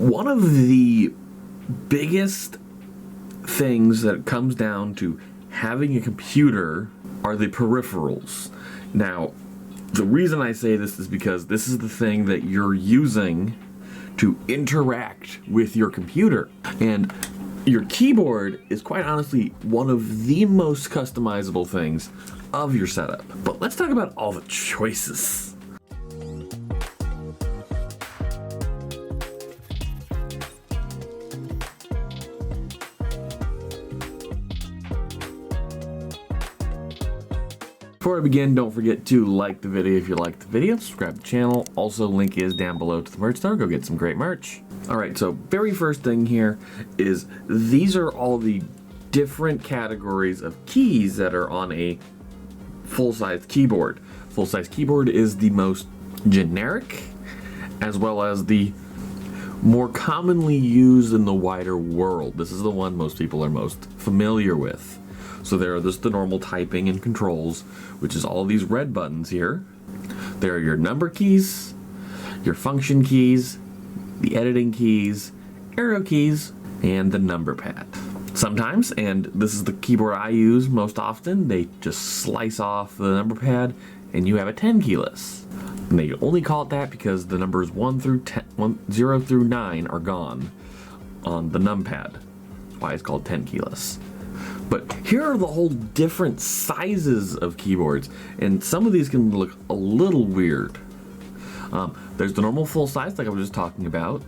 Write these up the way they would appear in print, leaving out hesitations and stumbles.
One of the biggest things that comes down to having a computer are the peripherals. Now, the reason I say this is because this is the thing that you're using to interact with your computer. And your keyboard is quite honestly one of the most customizable things of your setup. But let's talk about all the choices. Before I begin, don't forget to like the video if you liked the video, subscribe to the channel. Also, link is down below to the merch store. Go get some great merch. Alright, so very first thing here is these are all the different categories of keys that are on a full-size keyboard. Full-size keyboard is the most generic, as well as the more commonly used in the wider world. This is the one most people are most familiar with. So there are just the normal typing and controls, which is all these red buttons here. There are your number keys, your function keys, the editing keys, arrow keys, and the number pad. Sometimes, and this is the keyboard I use most often, they just slice off the number pad and you have a 10 keyless. And they only call it that because the numbers 0 through 9 are gone on the numpad. That's why it's called 10 keyless. But here are the whole different sizes of keyboards, and some of these can look a little weird. There's the normal full size, like I was just talking about.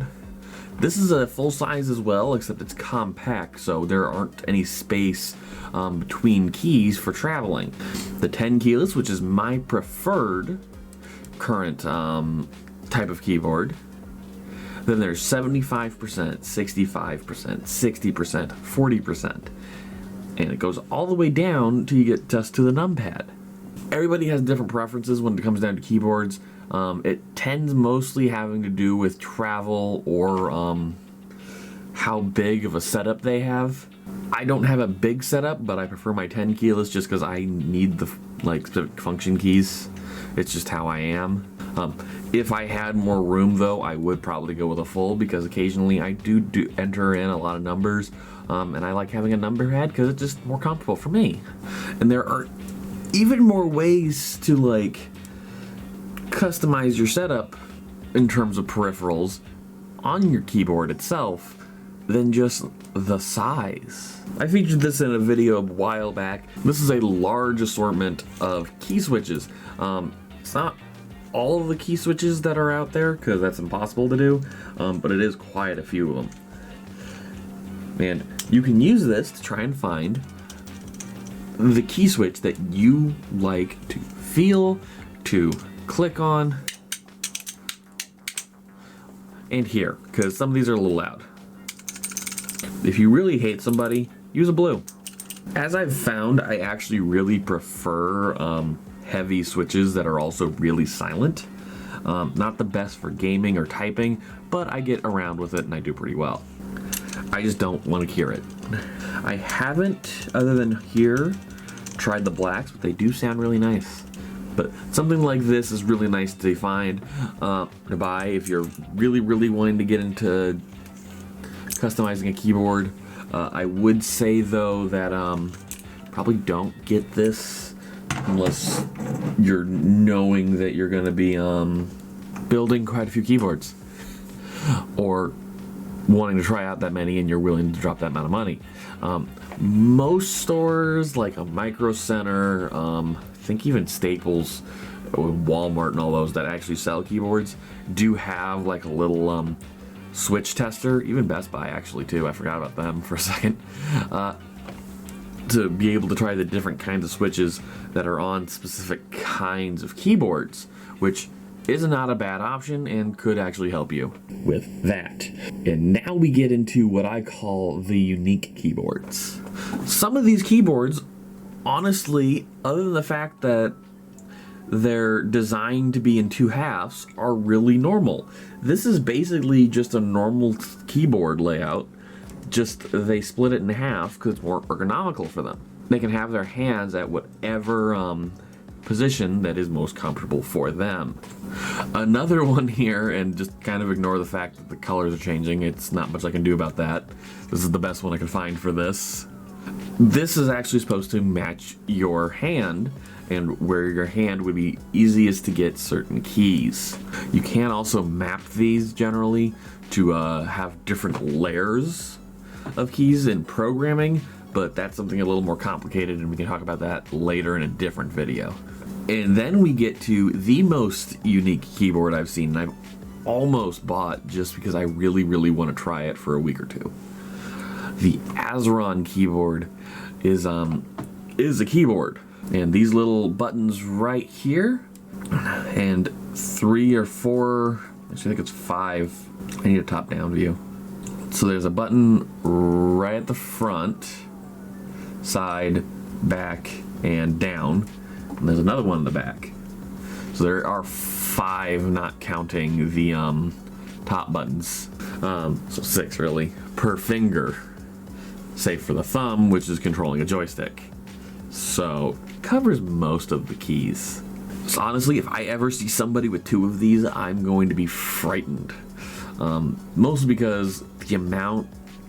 This is a full size as well, except it's compact, so there aren't any space between keys for traveling. The 10 keyless, which is my preferred current type of keyboard. Then there's 75%, 65%, 60%, 40%. And it goes all the way down till you get just to the numpad. Everybody has different preferences when it comes down to keyboards. It tends mostly having to do with travel or how big of a setup they have. I don't have a big setup, but I prefer my 10 keyless just because I need the specific function keys. It's just how I am. If I had more room though, I would probably go with a full, because occasionally I do enter in a lot of numbers. And I like having a number pad because it's just more comfortable for me. And there are even more ways to customize your setup in terms of peripherals on your keyboard itself than just the size. I featured this in a video a while back. This is a large assortment of key switches. It's not all of the key switches that are out there because that's impossible to do, but it is quite a few of them. And you can use this to try and find the key switch that you like to feel, to click on, and hear, because some of these are a little loud. If you really hate somebody, use a blue. As I've found, I actually really prefer heavy switches that are also really silent. Not the best for gaming or typing, but I get around with it and I do pretty well. I just don't want to hear it. I haven't, other than here, tried the blacks, but they do sound really nice. But something like this is really nice to find, to buy if you're really wanting to get into customizing a keyboard. I would say though that probably don't get this unless you're knowing that you're going to be building quite a few keyboards, or wanting to try out that many and you're willing to drop that amount of money. Most stores like a Micro Center, I think even Staples, Walmart and all those that actually sell keyboards do have like a little switch tester. Even Best Buy actually too, I forgot about them for a second. To be able to try the different kinds of switches that are on specific kinds of keyboards, which is not a bad option and could actually help you with that. And now we get into what I call the unique keyboards. Some of these keyboards, honestly, other than the fact that they're designed to be in two halves, are really normal. This is basically just a normal keyboard layout, just they split it in half because it's more ergonomical for them. They can have their hands at whatever position that is most comfortable for them. Another one here, and just kind of ignore the fact that the colors are changing. It's not much I can do about that. This is the best one I could find for this. This is actually supposed to match your hand, and where your hand would be easiest to get certain keys. You can also map these generally to have different layers of keys in programming, but that's something a little more complicated, and we can talk about that later in a different video. And then we get to the most unique keyboard I've seen, and I've almost bought just because I really want to try it for a week or two. The Azeron keyboard is a keyboard, and these little buttons right here, and 3 or 4, actually I think it's 5. I need a top-down view. So there's a button right at the front, side, back, and down. And there's another one in the back. So there are 5, not counting the top buttons. So 6 really, per finger. Save for the thumb, which is controlling a joystick. So covers most of the keys. So honestly, if I ever see somebody with 2 of these, I'm going to be frightened. Mostly because the amount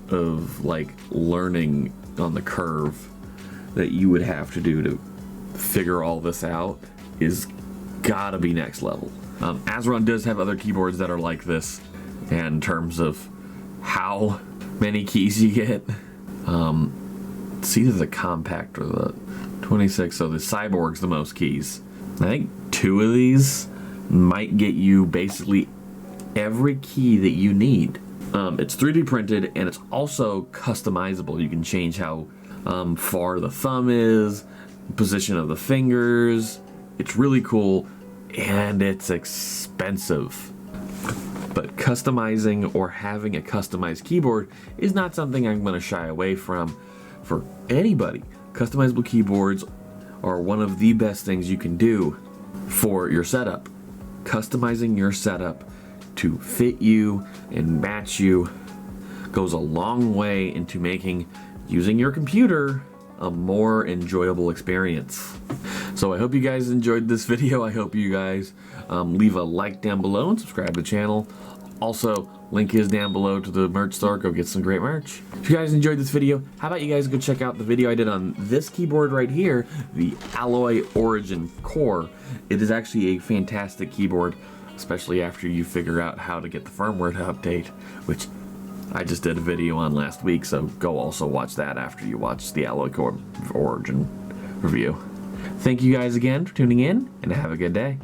of learning on the curve that you would have to do to figure all this out is gotta be next level. Azeron does have other keyboards that are like this, and in terms of how many keys you get, it's either the compact or the 26, so the Cyborg's the most keys. I think 2 of these might get you basically every key that you need. It's 3D printed, and it's also customizable. You can change how far the thumb is, position of the fingers. It's really cool, and it's expensive. But customizing or having a customized keyboard is not something I'm going to shy away from for anybody. Customizable keyboards are one of the best things you can do for your setup. Customizing your setup to fit you and match you goes a long way into making using your computer a more enjoyable experience. So I hope you guys enjoyed this video. I hope you guys leave a like down below and subscribe to the channel. Also, link is down below to the merch store. Go get some great merch. If you guys enjoyed this video, how about you guys go check out the video I did on this keyboard right here, the Alloy Origin Core. It is actually a fantastic keyboard, especially after you figure out how to get the firmware to update, which I just did a video on last week, so go also watch that after you watch the Alloy Core Origin review. Thank you guys again for tuning in, and have a good day.